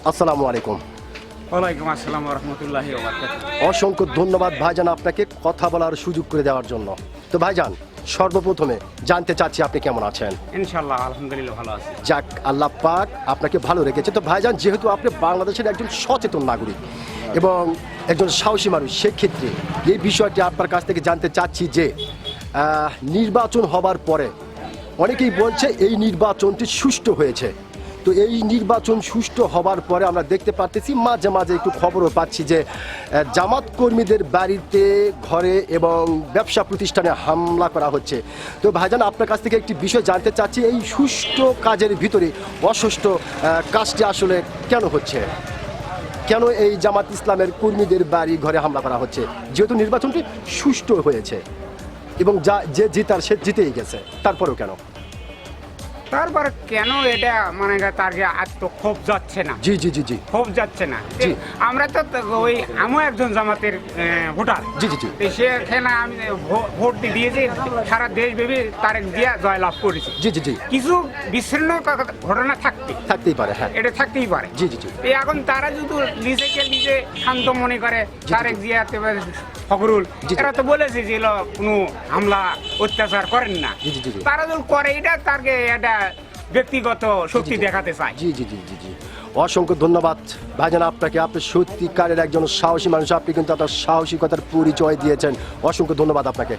আসসালামু আলাইকুম। ওয়ালাইকুম আসসালাম ওয়া রাহমাতুল্লাহি ওয়া বারাকাতুহু। অসংখ্য ধন্যবাদ ভাইজান আপনাকে কথা বলার সুযোগ করে দেওয়ার জন্য। তো ভাইজান, সর্বপ্রথমে জানতে চাচ্ছি আপনি কেমন আছেন? ইনশাআল্লাহ আলহামদুলিল্লাহ ভালো আছি। যাক, আল্লাহ পাক আপনাকে ভালো রেখেছে। তো ভাইজান, যেহেতু আপনি বাংলাদেশের একজন সচেতন নাগরিক এবং একজন সাহসী মানুষ, সেক্ষেত্রে এই বিষয়টি আপনার কাছ থেকে জানতে চাচ্ছি যে নির্বাচন হবার পরে অনেকেই বলছে এই নির্বাচনটি সুষ্ঠু হয়েছে। তো এই নির্বাচন সুষ্ঠু হবার পরে আমরা দেখতে পাচ্ছি মাঝে মাঝে একটু খবরও পাচ্ছি যে জামাত কর্মীদের বাড়িতে, ঘরে এবং ব্যবসা প্রতিষ্ঠানে হামলা করা হচ্ছে। তো ভাইজান, আপনার কাছ থেকে একটি বিষয় জানতে চাচ্ছি, এই সুষ্ঠু কাজের ভিতরে অসুষ্ঠু কাজটি আসলে কেন হচ্ছে? কেন এই জামাত ইসলামের কর্মীদের বাড়ি ঘরে হামলা করা হচ্ছে, যেহেতু নির্বাচনটি সুষ্ঠু হয়েছে এবং যে জিতার সে জিতেই গেছে, তারপরেও কেন? তারপরে কেন এটা মানে তার আজ তো ক্ষোভ যাচ্ছে না। জি জি জি জি ক্ষোভ যাচ্ছে না। জি। আমরা তো ওই আমিও একজন জামাতের ভোটার। জি জি জি সেখানে আমি ভোট দিয়েছি, সারা দেশব্যাপী তারেক জিয়া জয়লাভ করেছি। জি জি জি কিছু বিচ্ছিন্ন ঘটনা থাকতেই পারে, হ্যাঁ, এটা থাকতেই পারে। জি জি জি এখন তারা যদি নিজেকে নিজে শান্ত মনে করে, তারেক জিয়া ফখরুল এরা তো বলেছে যে কোনো হামলা অত্যাচার করেন না। জি জি জি জি তারা যদি করে এটা তাকে এটা ব্যক্তিগত শক্তি দেখাতে চায়। জি জি জি জি জি অসংখ্য ধন্যবাদ ভাইজান আপনাকে। আপনি সত্যিকারের একজন সাহসী মানুষ, আপনি কিন্তু আপনার সাহসিকতার পরিচয় দিয়েছেন। অসংখ্য ধন্যবাদ আপনাকে।